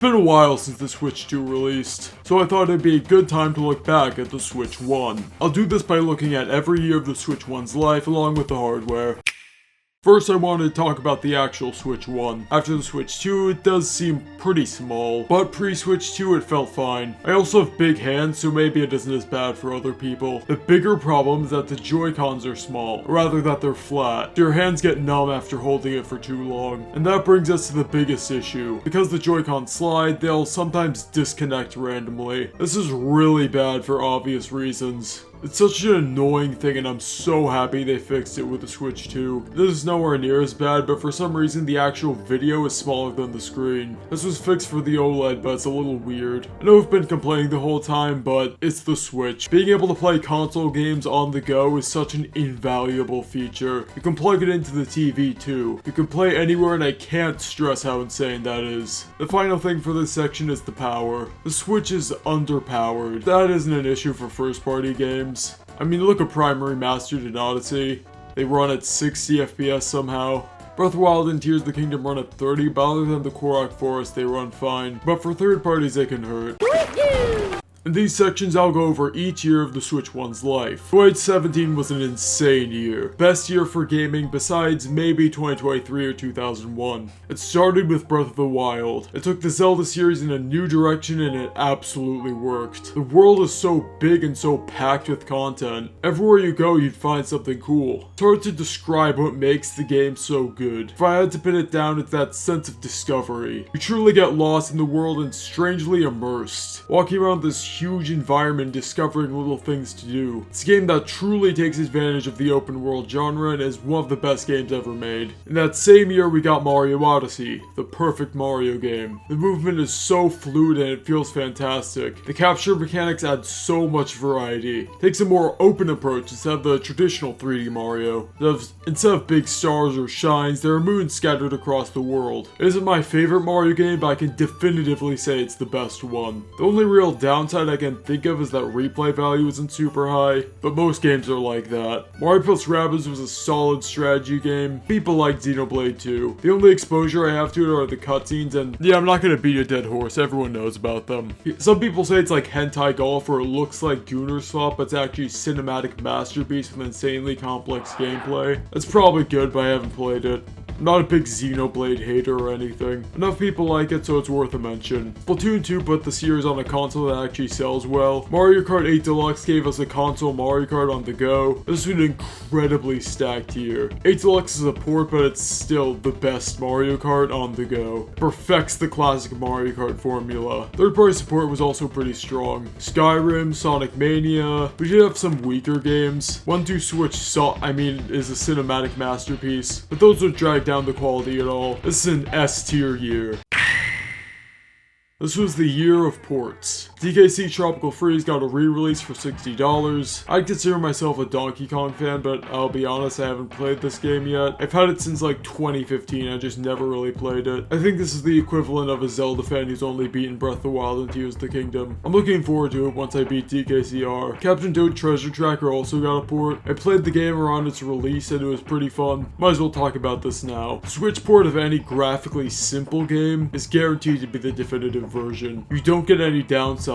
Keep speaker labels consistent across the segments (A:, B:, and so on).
A: Been a while since the Switch 2 released, so I thought it'd be a good time to look back at the Switch 1. I'll do this by looking at every year of the Switch 1's life along with the hardware. First, I wanted to talk about the actual Switch 1. After the Switch 2, it does seem pretty small, but pre-Switch 2 it felt fine. I also have big hands, so maybe it isn't as bad for other people. The bigger problem is that the Joy-Cons are small, or rather that they're flat. Your hands get numb after holding it for too long. And that brings us to the biggest issue. Because the Joy-Cons slide, they'll sometimes disconnect randomly. This is really bad for obvious reasons. It's such an annoying thing and I'm so happy they fixed it with the Switch 2. This is nowhere near as bad, but for some reason the actual video is smaller than the screen. This was fixed for the OLED, but it's a little weird. I know I've been complaining the whole time, but it's the Switch. Being able to play console games on the go is such an invaluable feature. You can plug it into the TV too. You can play anywhere and I can't stress how insane that is. The final thing for this section is the power. The Switch is underpowered. That isn't an issue for first party games. I mean, look at Prime Remastered and Odyssey. They run at 60 FPS somehow. Breath of the Wild and Tears of the Kingdom run at 30, but other than the Korok Forest, they run fine. But for third parties, they can hurt. In these sections, I'll go over each year of the Switch 1's life. 2017 was an insane year. Best year for gaming besides maybe 2023 or 2001. It started with Breath of the Wild. It took the Zelda series in a new direction and it absolutely worked. The world is so big and so packed with content. Everywhere you go, you'd find something cool. It's hard to describe what makes the game so good. If I had to pin it down, it's that sense of discovery. You truly get lost in the world and strangely immersed. Walking around this huge environment, discovering little things to do. It's a game that truly takes advantage of the open world genre and is one of the best games ever made. In that same year we got Mario Odyssey, the perfect Mario game. The movement is so fluid and it feels fantastic. The capture mechanics add so much variety. It takes a more open approach instead of the traditional 3D Mario. Instead of big stars or shines, there are moons scattered across the world. It isn't my favorite Mario game, but I can definitively say it's the best one. The only real downside I can think of is that replay value isn't super high, but most games are like that. Mario + Rabbids was a solid strategy game. People like Xenoblade 2. The only exposure I have to it are the cutscenes, and yeah, I'm not gonna beat a dead horse, everyone knows about them. Some people say it's like hentai golf where it looks like Gooner Swap, but it's actually a cinematic masterpiece with insanely complex gameplay. It's probably good, but I haven't played it. I'm not a big Xenoblade hater or anything. Enough people like it, so it's worth a mention. Splatoon 2 put the series on a console that actually sells well. Mario Kart 8 Deluxe gave us a console Mario Kart on the go. This was an incredibly stacked year. 8 Deluxe is a port, but it's still the best Mario Kart on the go. Perfects the classic Mario Kart formula. Third-party support was also pretty strong. Skyrim, Sonic Mania. We did have some weaker games. 1-2 Switch is a cinematic masterpiece, but those don't drag down the quality at all. This is an S tier year. This was the year of ports. DKC Tropical Freeze got a re-release for $60. I'd consider myself a Donkey Kong fan, but I'll be honest, I haven't played this game yet. I've had it since like 2015, I just never really played it. I think this is the equivalent of a Zelda fan who's only beaten Breath of the Wild and Tears of the Kingdom. I'm looking forward to it once I beat DKCR. Captain Toad Treasure Tracker also got a port. I played the game around its release and it was pretty fun. Might as well talk about this now. Switch port of any graphically simple game is guaranteed to be the definitive version. You don't get any downsides.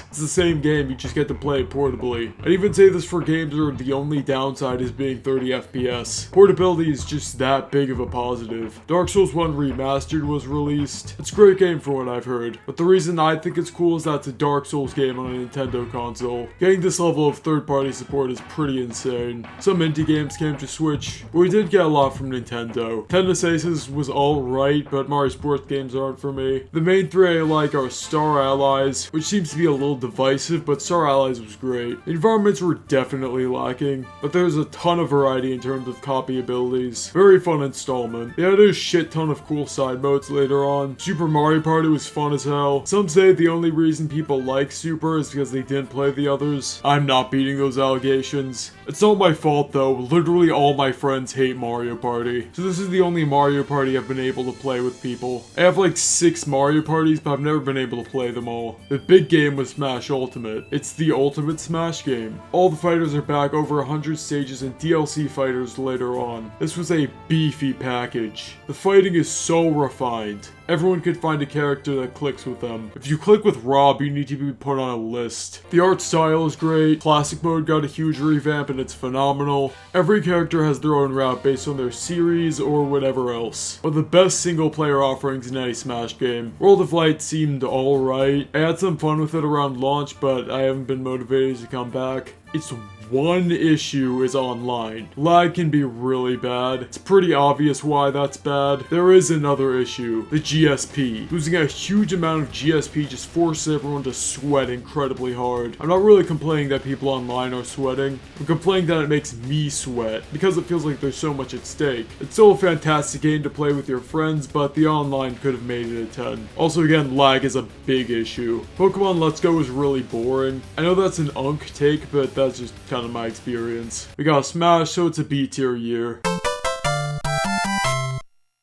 A: It's the same game, you just get to play it portably. I'd even say this for games where the only downside is being 30 FPS. Portability is just that big of a positive. Dark Souls 1 Remastered was released. It's a great game for what I've heard, but the reason I think it's cool is that it's a Dark Souls game on a Nintendo console. Getting this level of third-party support is pretty insane. Some indie games came to Switch, but we did get a lot from Nintendo. Tennis Aces was alright, but Mario Sports games aren't for me. The main three I like are Star Allies, which seems to be a little divisive, but Star Allies was great. The environments were definitely lacking, but there's a ton of variety in terms of copy abilities. Very fun installment. They had a shit ton of cool side modes later on. Super Mario Party was fun as hell. Some say the only reason people like Super is because they didn't play the others. I'm not beating those allegations. It's not my fault though, literally all my friends hate Mario Party. So this is the only Mario Party I've been able to play with people. I have like 6 Mario Parties, but I've never been able to play them all. The big game was Smash Ultimate. It's the ultimate Smash game. All the fighters are back, over 100 stages and DLC fighters later on. This was a beefy package. The fighting is so refined. Everyone could find a character that clicks with them. If you click with Rob, you need to be put on a list. The art style is great, classic mode got a huge revamp and it's phenomenal. Every character has their own route based on their series or whatever else. But the best single player offerings in any Smash game. World of Light seemed alright. I had some fun with it around launch, but I haven't been motivated to come back. Its one issue is online. Lag can be really bad. It's pretty obvious why that's bad. There is another issue, the GSP. Losing a huge amount of GSP just forces everyone to sweat incredibly hard. I'm not really complaining that people online are sweating. I'm complaining that it makes me sweat, because it feels like there's so much at stake. It's still a fantastic game to play with your friends, but the online could have made it a 10. Also again, lag is a big issue. Pokemon Let's Go is really boring. I know that's an unk take, but that's just kind of my experience. We got Smash, so it's a B tier year.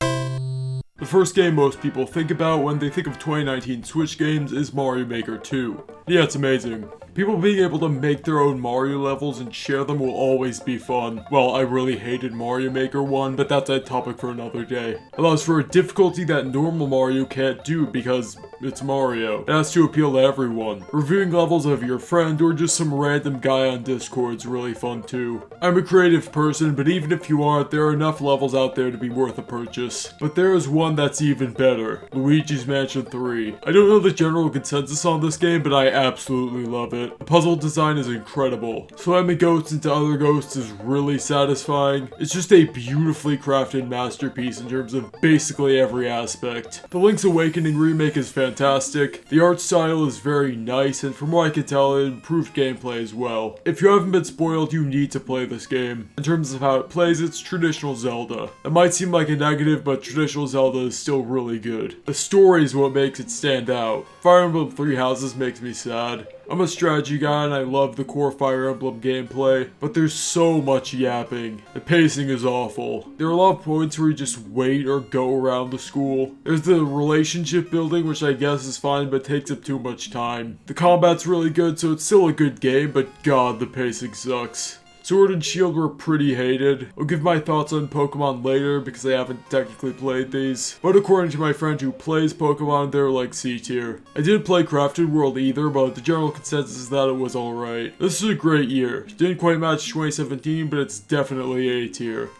A: The first game most people think about when they think of 2019 Switch games is Mario Maker 2. Yeah, it's amazing. People being able to make their own Mario levels and share them will always be fun. Well, I really hated Mario Maker 1, but that's a topic for another day. It allows for a difficulty that normal Mario can't do because it's Mario. It has to appeal to everyone. Reviewing levels of your friend or just some random guy on Discord is really fun too. I'm a creative person, but even if you aren't, there are enough levels out there to be worth a purchase. But there is one that's even better. Luigi's Mansion 3. I don't know the general consensus on this game, but I absolutely love it. The puzzle design is incredible. Slamming ghosts into other ghosts is really satisfying. It's just a beautifully crafted masterpiece in terms of basically every aspect. The Link's Awakening remake is fantastic. The art style is very nice, and from what I can tell, it improved gameplay as well. If you haven't been spoiled, you need to play this game. In terms of how it plays, it's traditional Zelda. It might seem like a negative, but traditional Zelda is still really good. The story is what makes it stand out. Fire Emblem Three Houses makes me sad. I'm a strategy guy and I love the core Fire Emblem gameplay, but there's so much yapping. The pacing is awful. There are a lot of points where you just wait or go around the school. There's the relationship building, which I guess is fine, but takes up too much time. The combat's really good, so it's still a good game, but god, the pacing sucks. Sword and Shield were pretty hated. I'll give my thoughts on Pokemon later because I haven't technically played these. But according to my friend who plays Pokemon, they're like C tier. I didn't play Crafted World either, but the general consensus is that it was alright. This is a great year. Didn't quite match 2017, but it's definitely A tier.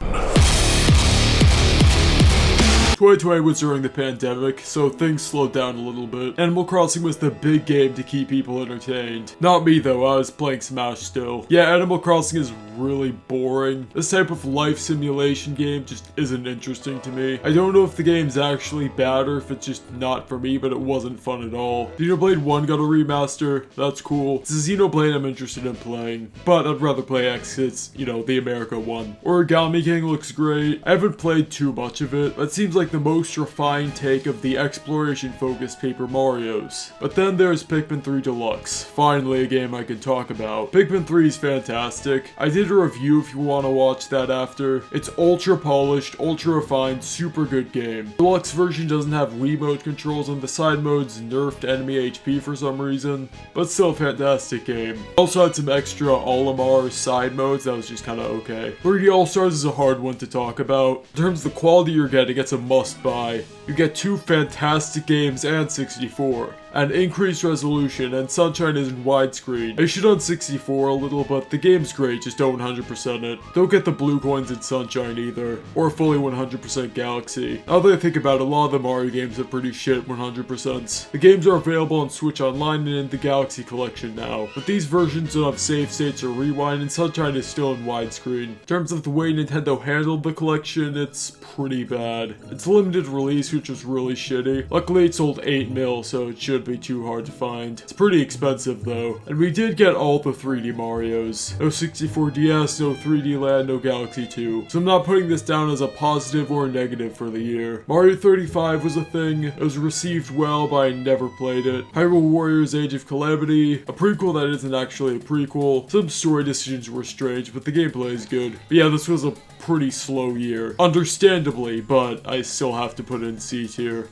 A: 2020 was during the pandemic, so things slowed down a little bit. Animal Crossing was the big game to keep people entertained. Not me though, I was playing Smash still. Yeah, Animal Crossing is really boring. This type of life simulation game just isn't interesting to me. I don't know if the game's actually bad or if it's just not for me, but it wasn't fun at all. Xenoblade 1 got a remaster, that's cool. It's a Xenoblade I'm interested in playing, but I'd rather play X, it's, you know, the America one. Origami King looks great. I haven't played too much of it. That seems like the most refined take of the exploration-focused Paper Marios. But then there's Pikmin 3 Deluxe. Finally a game I can talk about. Pikmin 3 is fantastic. I did a review if you want to watch that after. It's ultra polished, ultra refined, super good game. The Deluxe version doesn't have Wiimote controls and the side modes nerfed enemy HP for some reason, but still a fantastic game. Also had some extra Olimar side modes that was just kinda okay. 3D All-Stars is a hard one to talk about. In terms of the quality you're getting, it's a must-buy. You get 2 fantastic games and 64. And increased resolution, and Sunshine is in widescreen. I should on 64 a little, but the game's great, just don't 100% it. Don't get the blue coins in Sunshine either, or fully 100% Galaxy. Now that I think about it, a lot of the Mario games are pretty shit 100%. The games are available on Switch Online and in the Galaxy Collection now, but these versions don't have save states or rewind, and Sunshine is still in widescreen. In terms of the way Nintendo handled the collection, it's pretty bad. It's a limited release, which was really shitty. Luckily it sold 8 mil, so it should be too hard to find. It's pretty expensive though. And we did get all the 3D Marios. No 64DS, no 3D Land, no Galaxy 2. So I'm not putting this down as a positive or a negative for the year. Mario 35 was a thing. It was received well, but I never played it. Hyrule Warriors Age of Calamity, a prequel that isn't actually a prequel. Some story decisions were strange, but the gameplay is good. But yeah, this was a pretty slow year. Understandably, but I still have to put in C tier.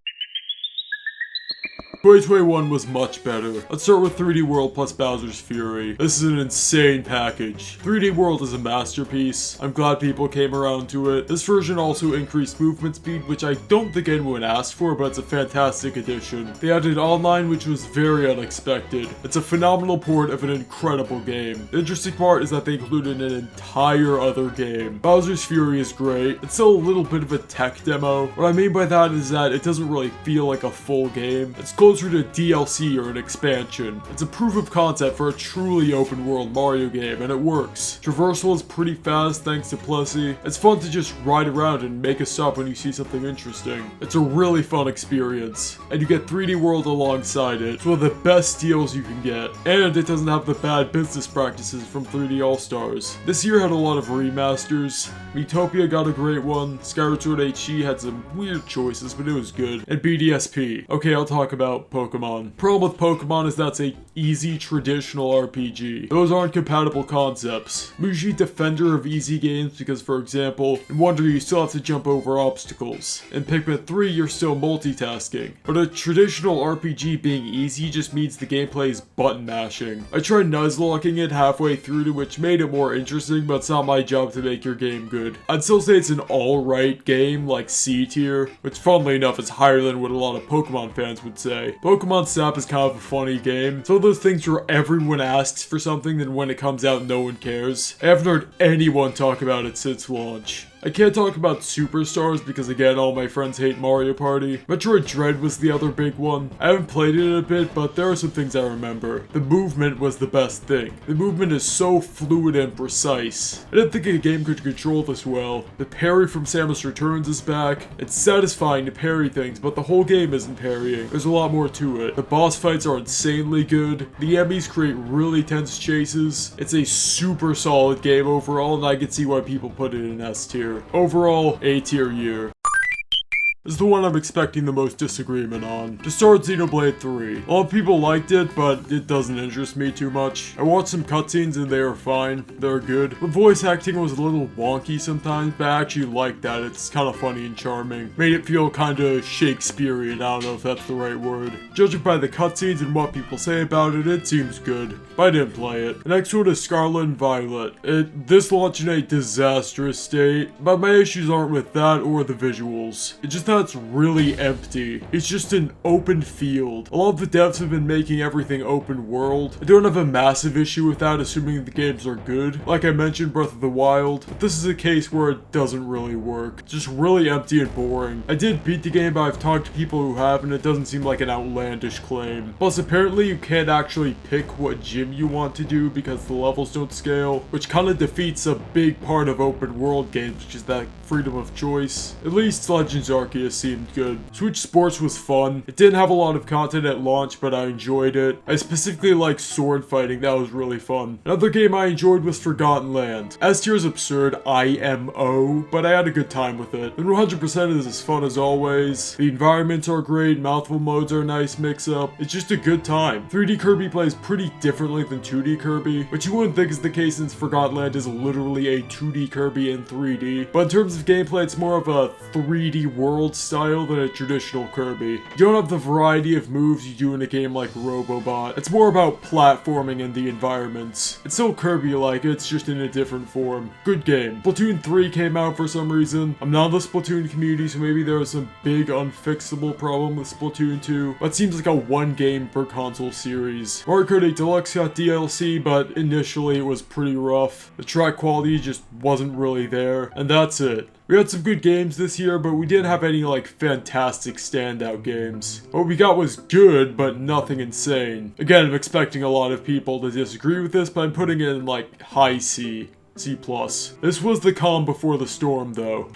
A: 2021 was much better. Let's start with 3D World plus Bowser's Fury. This is an insane package. 3D World is a masterpiece. I'm glad people came around to it. This version also increased movement speed, which I don't think anyone asked for, but it's a fantastic addition. They added online, which was very unexpected. It's a phenomenal port of an incredible game. The interesting part is that they included an entire other game. Bowser's Fury is great. It's still a little bit of a tech demo. What I mean by that is that it doesn't really feel like a full game. It's closer to DLC or an expansion. It's a proof of concept for a truly open world Mario game, and it works. Traversal is pretty fast thanks to Plessy. It's fun to just ride around and make a stop when you see something interesting. It's a really fun experience, and you get 3D World alongside it. It's one of the best deals you can get, and it doesn't have the bad business practices from 3D All-Stars. This year had a lot of remasters. Miitopia got a great one. Skyward Sword HD had some weird choices, but it was good. And BDSP. Okay, I'll talk about Pokemon. Problem with Pokemon is that's a easy traditional RPG. Those aren't compatible concepts. I'm usually defender of easy games because, for example, in Wonder you still have to jump over obstacles. In Pikmin 3 you're still multitasking. But a traditional RPG being easy just means the gameplay is button mashing. I tried nuzlocking it halfway through, to which made it more interesting, but it's not my job to make your game good. I'd still say it's an alright game, like C tier, which funnily enough is higher than what a lot of Pokemon fans would say. Pokemon Snap is kind of a funny game. It's one of those things where everyone asks for something, then when it comes out no one cares. I haven't heard anyone talk about it since launch. I can't talk about Superstars because again all my friends hate Mario Party. Metroid Dread was the other big one. I haven't played it in a bit, but there are some things I remember. The movement was the best thing. The movement is so fluid and precise. I didn't think a game could control this well. The parry from Samus Returns is back. It's satisfying to parry things, but the whole game isn't parrying. There's a lot more to it. The boss fights are insanely good. The enemies create really tense chases. It's a super solid game overall, and I can see why people put it in S tier. Overall, A tier year. This is the one I'm expecting the most disagreement on. To start, Xenoblade 3. A lot of people liked it, but it doesn't interest me too much. I watched some cutscenes and they are fine. They're good. The voice acting was a little wonky sometimes, but I actually liked that. It's kind of funny and charming. Made it feel kind of Shakespearean, I don't know if that's the right word. Judging by the cutscenes and what people say about it, it seems good. But I didn't play it. The next one is Scarlet and Violet. This launched in a disastrous state, but my issues aren't with that or the visuals. It just it's really empty. It's just an open field. A lot of the devs have been making everything open world. I don't have a massive issue with that, assuming the games are good. Like I mentioned, Breath of the Wild, but this is a case where it doesn't really work. It's just really empty and boring. I did beat the game, but I've talked to people who have, and it doesn't seem like an outlandish claim. Plus, apparently you can't actually pick what gym you want to do because the levels don't scale, which kind of defeats a big part of open world games, which is that freedom of choice. At least Legends Arceus seemed good. Switch Sports was fun. It didn't have a lot of content at launch, but I enjoyed it. I specifically like sword fighting. That was really fun. Another game I enjoyed was Forgotten Land. S tier is absurd, IMO, but I had a good time with it. And 100% is as fun as always. The environments are great, mouthful modes are a nice mix-up. It's just a good time. 3D Kirby plays pretty differently than 2D Kirby, which you wouldn't think is the case since Forgotten Land is literally a 2D Kirby in 3D. But in terms of gameplay, it's more of a 3D world style than a traditional Kirby. You don't have the variety of moves you do in a game like Robobot. It's more about platforming and the environments. It's still Kirby-like, it's just in a different form. Good game. Splatoon 3 came out for some reason. I'm not in the Splatoon community, so maybe there was some big unfixable problem with Splatoon 2. That seems like a one game per console series. Mario Kart 8 Deluxe got DLC, but initially it was pretty rough. The track quality just wasn't really there, and that's it. We had some good games this year, but we didn't have any like fantastic standout games. What we got was good, but nothing insane. Again, I'm expecting a lot of people to disagree with this, but I'm putting it in like high C, C+. This was the calm before the storm though.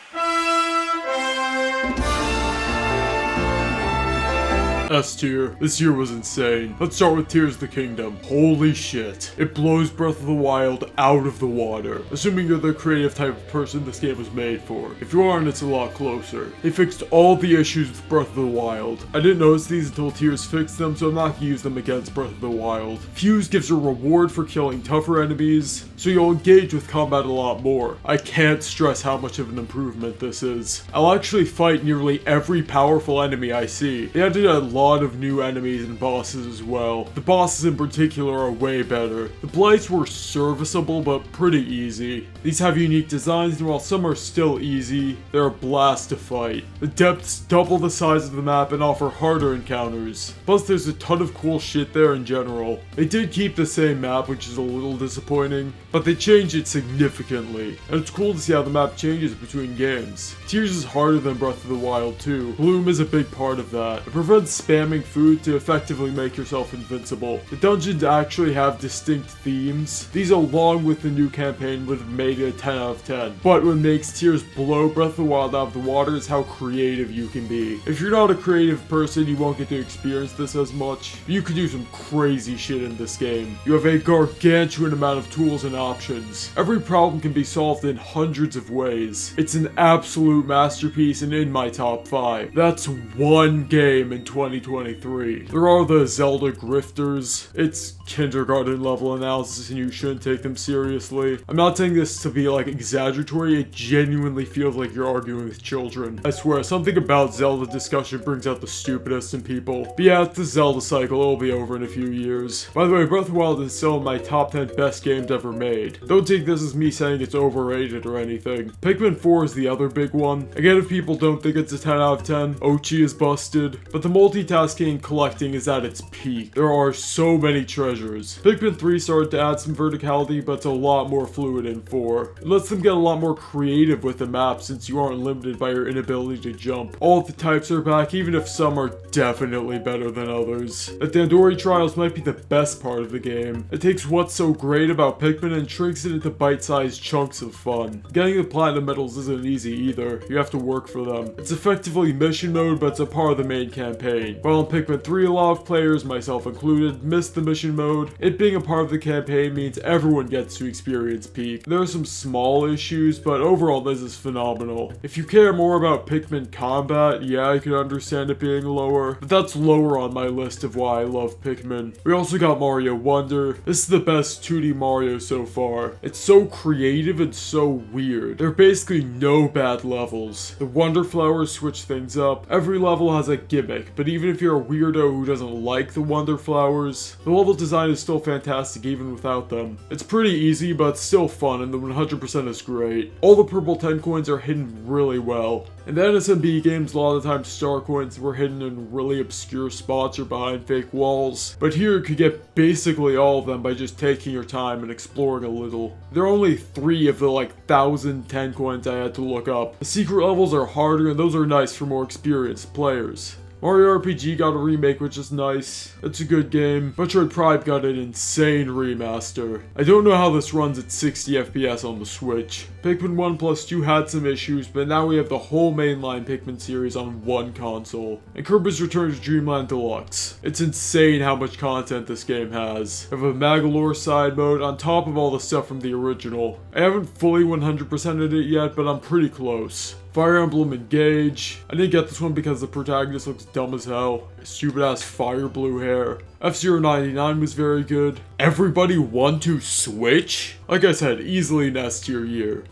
A: S tier. This year was insane. Let's start with Tears of the Kingdom. Holy shit. It blows Breath of the Wild out of the water. Assuming you're the creative type of person this game was made for. If you aren't, it's a lot closer. They fixed all the issues with Breath of the Wild. I didn't notice these until Tears fixed them, so I'm not gonna use them against Breath of the Wild. Fuse gives a reward for killing tougher enemies, so you'll engage with combat a lot more. I can't stress how much of an improvement this is. I'll actually fight nearly every powerful enemy I see. They added a lot lot of new enemies and bosses as well. The bosses in particular are way better. The blights were serviceable but pretty easy. These have unique designs, and while some are still easy, they're a blast to fight. The depths double the size of the map and offer harder encounters. Plus there's a ton of cool shit there in general. They did keep the same map, which is a little disappointing, but they changed it significantly, and it's cool to see how the map changes between games. Tears is harder than Breath of the Wild too. Bloom is a big part of that. It prevents spamming food to effectively make yourself invincible. The dungeons actually have distinct themes. These, along with the new campaign, would have made it a 10 out of 10. But what makes Tears blow Breath of the Wild out of the water is how creative you can be. If you're not a creative person, you won't get to experience this as much. You could do some crazy shit in this game. You have a gargantuan amount of tools and options. Every problem can be solved in hundreds of ways. It's an absolute masterpiece and in my top 5. That's one game in 2023. There are the Zelda grifters. It's kindergarten level analysis and you shouldn't take them seriously. I'm not saying this to be like exaggeratory, it genuinely feels like you're arguing with children. I swear, something about Zelda discussion brings out the stupidest in people. But yeah, it's the Zelda cycle, it'll be over in a few years. By the way, Breath of the Wild is still in my top 10 best games ever made. Don't take this as me saying it's overrated or anything. Pikmin 4 is the other big one. Again, if people don't think it's a 10 out of 10, Ochi is busted. But the multitasking and collecting is at its peak. There are so many treasures. Pikmin 3 started to add some verticality, but it's a lot more fluid in 4. It lets them get a lot more creative with the map since you aren't limited by your inability to jump. All of the types are back, even if some are definitely better than others. The Dandori Trials might be the best part of the game. It takes what's so great about Pikmin and shrinks it into bite-sized chunks of fun. Getting the platinum medals isn't easy either. You have to work for them. It's effectively mission mode, but it's a part of the main campaign. While in Pikmin 3, a lot of players, myself included, missed the mission mode. It being a part of the campaign means everyone gets to experience Peak. There are some small issues, but overall this is phenomenal. If you care more about Pikmin combat, yeah, I can understand it being lower, but that's lower on my list of why I love Pikmin. We also got Mario Wonder. This is the best 2D Mario so far. It's so creative and so weird. There are basically no bad levels. The Wonder Flowers switch things up. Every level has a gimmick, but even if you're a weirdo who doesn't like the Wonder Flowers, the level design is still fantastic even without them. It's pretty easy, but still fun, and the 100% is great. All the purple 10 coins are hidden really well. In the NSMB games, a lot of the time star coins were hidden in really obscure spots or behind fake walls, but here you could get basically all of them by just taking your time and exploring a little. There are only 3 of the like 1,010 coins I had to look up. The secret levels are harder, and those are nice for more experienced players. Mario RPG got a remake, which is nice. It's a good game. Metroid Prime got an insane remaster. I don't know how this runs at 60 FPS on the Switch. Pikmin 1 plus 2 had some issues, but now we have the whole mainline Pikmin series on one console. And Kirby's Return to Dreamland Deluxe. It's insane how much content this game has. We have a Magolor side mode on top of all the stuff from the original. I haven't fully 100%ed it yet, but I'm pretty close. Fire Emblem Engage. I didn't get this one because the protagonist looks dumb as hell. Stupid ass fire blue hair. F-Zero 99 was very good. Everybody want to Switch? Like I said, easily an S-tier year.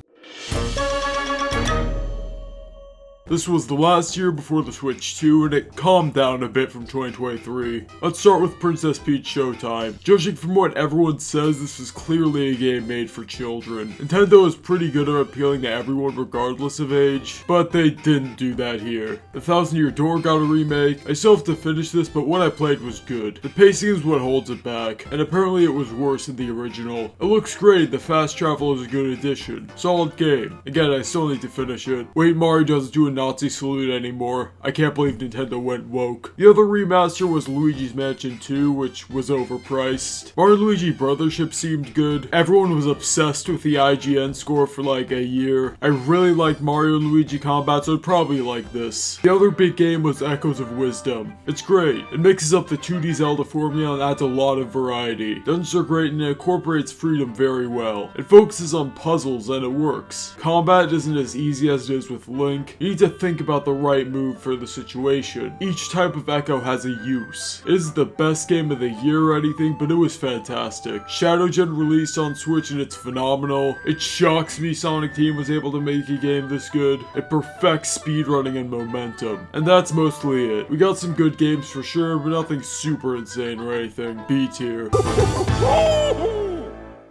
A: This was the last year before the Switch 2, and it calmed down a bit from 2023. Let's start with Princess Peach Showtime. Judging from what everyone says, this is clearly a game made for children. Nintendo is pretty good at appealing to everyone regardless of age, but they didn't do that here. The Thousand Year Door got a remake. I still have to finish this, but what I played was good. The pacing is what holds it back, and apparently it was worse than the original. It looks great, the fast travel is a good addition. Solid game. Again, I still need to finish it. Wait, Mario doesn't do a Nazi salute anymore. I can't believe Nintendo went woke. The other remaster was Luigi's Mansion 2, which was overpriced. Mario and Luigi Brothership seemed good. Everyone was obsessed with the IGN score for like a year. I really liked Mario and Luigi combat, so I'd probably like this. The other big game was Echoes of Wisdom. It's great. It mixes up the 2D Zelda formula and adds a lot of variety. Dungeons are great and it incorporates freedom very well. It focuses on puzzles and it works. Combat isn't as easy as it is with Link. You need to think about the right move for the situation. Each type of echo has a use. It isn't the best game of the year or anything, but it was fantastic. Shadow Gen released on Switch and it's phenomenal. It shocks me Sonic Team was able to make a game this good. It perfects speedrunning and momentum. And that's mostly it. We got some good games for sure, but nothing super insane or anything. B tier.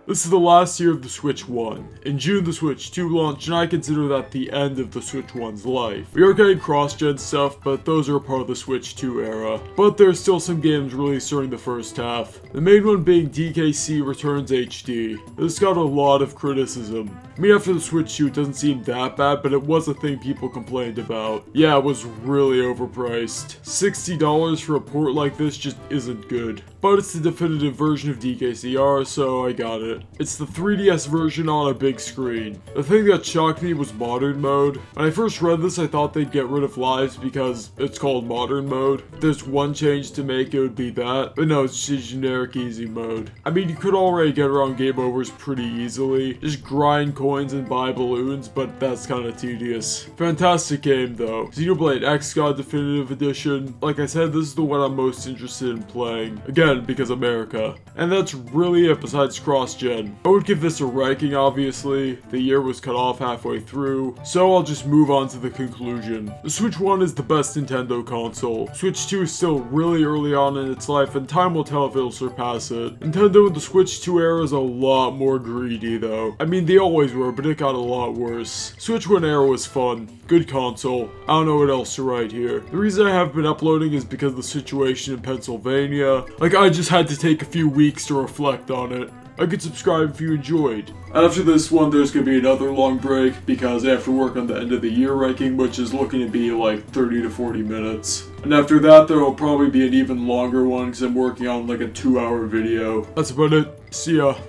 A: This is the last year of the Switch 1. In June, the Switch 2 launched, and I consider that the end of the Switch 1's life. We are getting cross-gen stuff, but those are a part of the Switch 2 era. But there's still some games released during the first half. The main one being DKC Returns HD. This got a lot of criticism. I mean, after the Switch 2, it doesn't seem that bad, but it was a thing people complained about. Yeah, it was really overpriced. $60 for a port like this just isn't good. But it's the definitive version of DKCR, so I got it. It's the 3DS version on a big screen. The thing that shocked me was modern mode. When I first read this, I thought they'd get rid of lives because it's called modern mode. If there's one change to make, it would be that. But no, it's just generic easy mode. I mean, you could already get around game overs pretty easily. Just grind coins and buy balloons, but that's kind of tedious. Fantastic game though. Xenoblade X God Definitive Edition. Like I said, this is the one I'm most interested in playing. Again, because America. And that's really it besides cross-gen. I would give this a ranking, obviously. The year was cut off halfway through, so I'll just move on to the conclusion. The Switch 1 is the best Nintendo console. Switch 2 is still really early on in its life, and time will tell if it'll surpass it. Nintendo in the Switch 2 era is a lot more greedy, though. I mean, they always were, but it got a lot worse. Switch 1 era was fun. Good console. I don't know what else to write here. The reason I haven't been uploading is because of the situation in Pennsylvania. Like, I just had to take a few weeks to reflect on it. I could subscribe if you enjoyed. After this one, there's gonna be another long break because I have to work on the end of the year ranking, which is looking to be like 30 to 40 minutes. And after that, there will probably be an even longer one because I'm working on like a 2-hour video. That's about it. See ya.